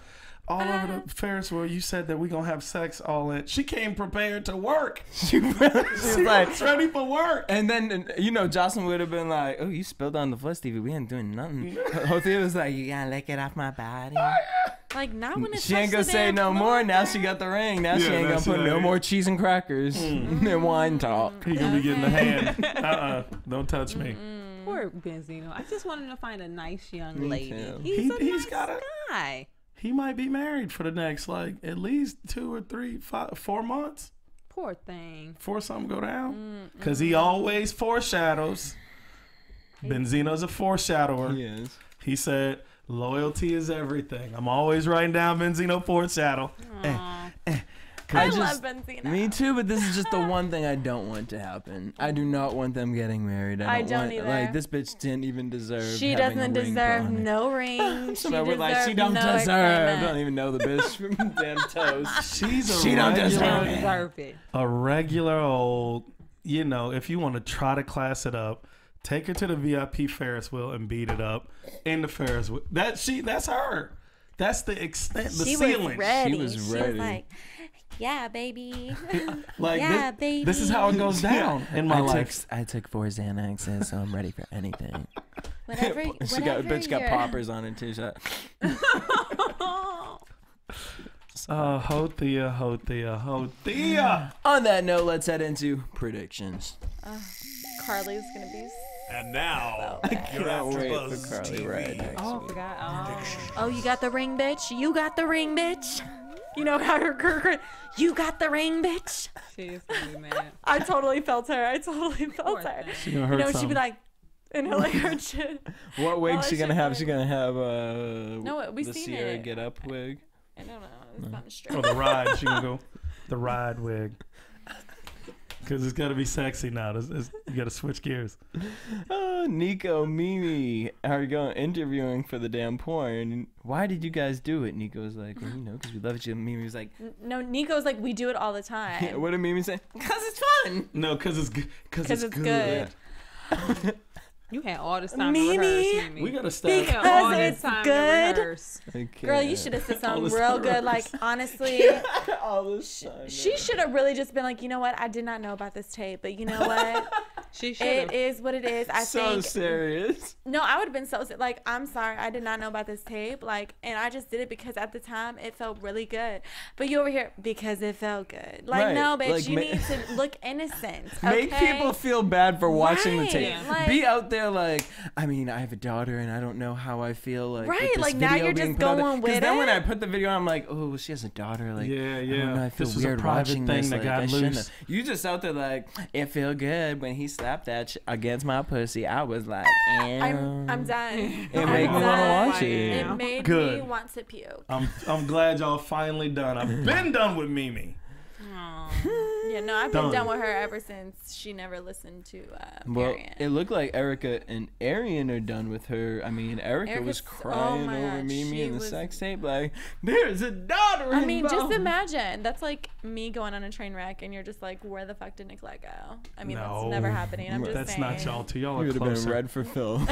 all over the Ferris wheel. You said that we gonna have sex all in." She came prepared to work. She was like ready for work. And then Jocelyn would have been like, "Oh, you spilled on the floor, Stevie. We ain't doing nothing." Hothea was like, "You gotta lick it off my body." Like not when it's she ain't gonna say no more. Now she got the ring. Now she ain't gonna put no more cheese and crackers and wine talk. He gonna be getting the hand. Don't touch me. Poor Benzino. I just want him to find a nice young lady. He's a nice guy. He might be married for the next at least 2 or 3, 4 months. Poor thing. Before something go down, because he always foreshadows. Benzino's a foreshadower. He is. He said, "Loyalty is everything." I'm always writing down Benzino foreshadow. I love Benzino. Me too, but this is just the one thing I don't want to happen. I do not want them getting married. I don't either. Like this bitch didn't even deserve. She having doesn't a ring deserve put on it. no ring. She don't deserve. Don't even know the bitch from damn toes. She don't deserve it. A regular old, if you want to try to class it up, take her to the VIP Ferris wheel and beat it up in the Ferris wheel. That's her. That's the extent, the ceiling. Was ready. She was ready. She was like, "Yeah, baby." Baby. This is how it goes down in my life. I took 4 Xanaxes, so I'm ready for anything. Whatever. Bitch got poppers on it too. Yes. Hothea. On that note, let's head into predictions. Carly's gonna be. And now, I can't wait for Carly right next Oh, I week. forgot. Oh, you got the ring, bitch. You got the ring, bitch. You know how her. You got the ring, bitch. She is gonna be mad. I totally felt her. She gonna hurt she'd be something. like, inhaling her chin. What wig she gonna have? She gonna have No, we've the seen Sierra it. Get Up wig. I don't know. It's not straight. Or the ride. She gonna go the ride wig. Because it's got to be sexy now. You got to switch gears. Oh, Nico, Mimi, how are you going? Interviewing for the damn porn. Why did you guys do it? Nico was like, well, you know, because we love you. Mimi was like, No, Nico's like, we do it all the time. yeah, what did Mimi say? Because it's fun. No, because it's good. Because it's good. You had all this time Mimi. to rehearse, Mimi. We got to stop. You had all this it's time good. to rehearse. Girl, you should have said something this real time good. Like, honestly, All this time. she should have really just been like, you know what? I did not know about this tape, but you know what? She should It have. is what it is. I so think. serious. No, I would have been so like, I'm sorry, I did not know about this tape. Like, and I just did it because at the time it felt really good. But you over here because it felt good. Like, Right. no, bitch, Like, you need to look innocent. Make okay? people feel bad for watching the Right, tape. like- Be out there like, I mean, I have a daughter and I don't know how I feel like. Right, with this like, now video you're being just put out there. going 'Cause with then when it. I put the video on, I'm like, oh, well, she has a daughter. Like, Yeah, I don't know, I feel This was a weird private watching thing this. that Like, got I shouldn't loose. have. You just out there like, it feel good when he slapped that against my pussy. I was like, I'm done. It I'm made me want to done. watch it. It made me Good. want to puke. I'm glad y'all finally done. I've been done with Mimi. Yeah, no, I've been Done. done with her ever since she never listened to Well, Marion. it looked like Erica and Arian are done with her. I mean, Erica was Erica's- crying oh my over God, Mimi she in the was- sex tape. Like, there's a daughter I mean, just involved. imagine. That's like me going on a train wreck and you're just like, where the fuck did Nicolette go? I mean, No. that's never happening. I'm just That's saying. not y'all two. Y'all You are would have been closer. red for Phil.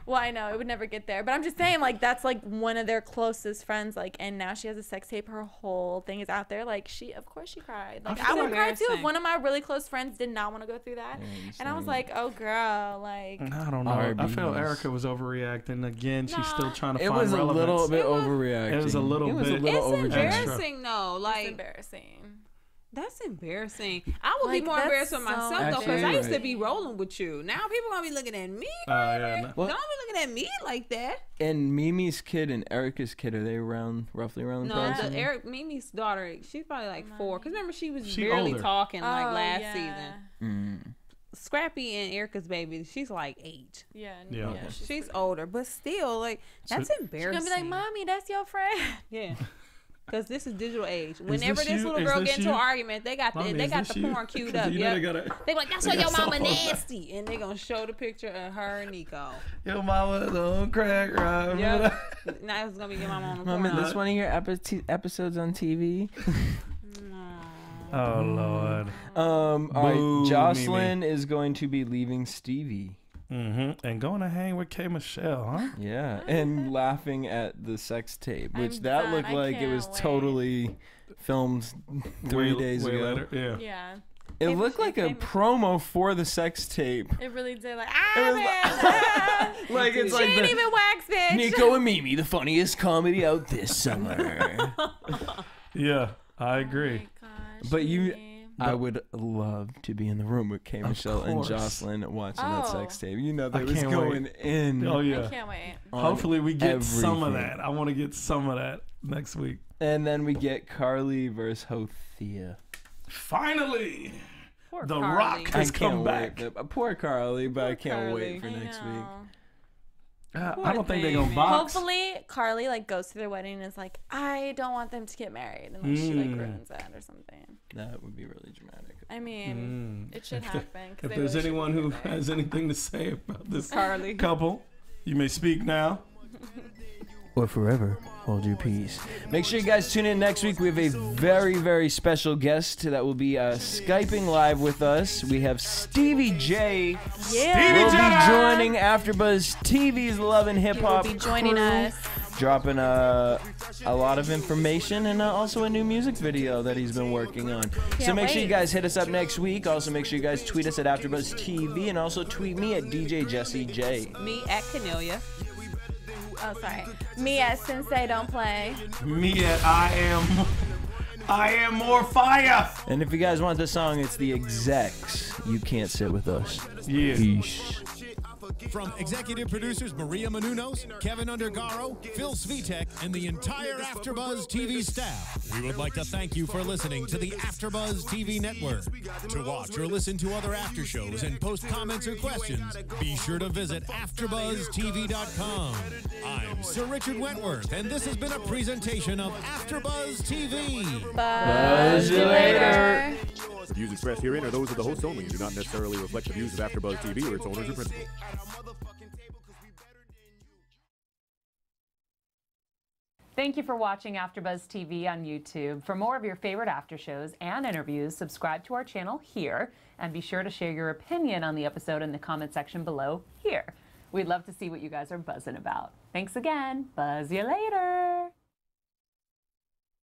Well, I know it would never get there, but I'm just saying, like, that's like one of their closest friends, like, and now she has a sex tape. Her whole thing is out there. Like, of course, she cried. Like, I would cry too if one of my really close friends did not want to go through that. And I was like, oh, girl, like. I don't know. I felt Erica was overreacting again. She's still trying to It find was a relevance. little bit overreacting. It was a little bit. It's extra. embarrassing though. Like, It's embarrassing. that's embarrassing. I would Like, be more that's embarrassed with so myself though, because I Actually, used to right. be rolling with you. Now people gonna be looking at me. Yeah, no. Don't be looking at me like that. And Mimi's kid and Erica's kid, are they roughly around the No, same? Mimi's daughter, she's probably like 4. Cause remember she was She barely older. talking like Oh, last yeah. season. Scrappy and Erica's baby, she's like 8. Yeah. Yeah. She's older, but still, like, that's She's embarrassing. gonna be like, mommy, that's your friend. Yeah. Because this is digital age. Whenever this this you? little Is girl this get into you? an argument, they got Mommy, the is this you? porn queued 'Cause up. you know Yep. they They be like, that's they why got your mama cell phones. nasty. And they going to show the picture of her and Nico. Yo, mama, don't crack, right? Yep. Now it's going to be your mama on the Mom, is porn. this one of your episodes on TV? Oh, Lord. All right, Boo, Jocelyn is going to be leaving Stevie. Mm-hmm. And going to hang with K. Michelle, huh? Yeah, and laughing at the sex tape, which I'm that done. looked I like it was can't wait. totally filmed 3 days way ago. later. Yeah. Yeah. It looked like a promo for the sex tape. It really did. Like, Like it's she like ain't the even wax, bitch. Nico and Mimi, the funniest comedy out this summer. Yeah, I agree. But I would love to be in the room with K. Michelle and course. Jocelyn watching that Oh. sex tape. You know, I they was can't going wait. in. Oh, yeah. I can't wait. on Hopefully we get some of everything. that. I want to get some of that next week. And then we get Carly versus Hothea. Finally, Poor The Carly. Rock I has can't come wait. back. Poor Carly, but I can't Carly. wait for next week. I don't think they're thing, gonna man. box. Hopefully, Carly like goes to their wedding and is like, I don't want them to get married, and like she like ruins that or something. That would be really dramatic. I mean, it should happen. 'cause If they there's really should anyone be who together. has anything to say about this Carly. couple, you may speak now. Or forever hold your peace. Make sure you guys tune in next week. We have a very, very special guest that will be Skyping live with us. We have Stevie J. Yeah. Will be joining AfterBuzz TV's Love and Hip He will Hop be joining crew, us. dropping a lot of information and also a new music video that he's been working on. So Can't make sure you wait. guys hit us up next week. Also make sure you guys tweet us at AfterBuzz TV and also tweet me at DJ Jesse J. Me at Kennelia. Oh, sorry. Me at Sensei Don't Play. Me at I am I am more fire. And if you guys want this song, it's the Execs. You Can't Sit With Us. Yeah. Peace. From executive producers Maria Menounos, Kevin Undergaro, Phil Svitek, and the entire AfterBuzz TV staff, we would like to thank you for listening to the AfterBuzz TV network. To watch or listen to other after shows and post comments or questions, be sure to visit AfterBuzzTV.com. I'm Sir Richard Wentworth, and this has been a presentation of AfterBuzz TV. Buzz you later. The views expressed herein are those of the hosts only and do not necessarily reflect the views of AfterBuzz TV or its owners or principals. Thank you for watching AfterBuzz TV on YouTube. For more of your favorite after shows and interviews, subscribe to our channel here, and be sure to share your opinion on the episode in the comment section below here. We'd love to see what you guys are buzzing about. Thanks again. Buzz you later.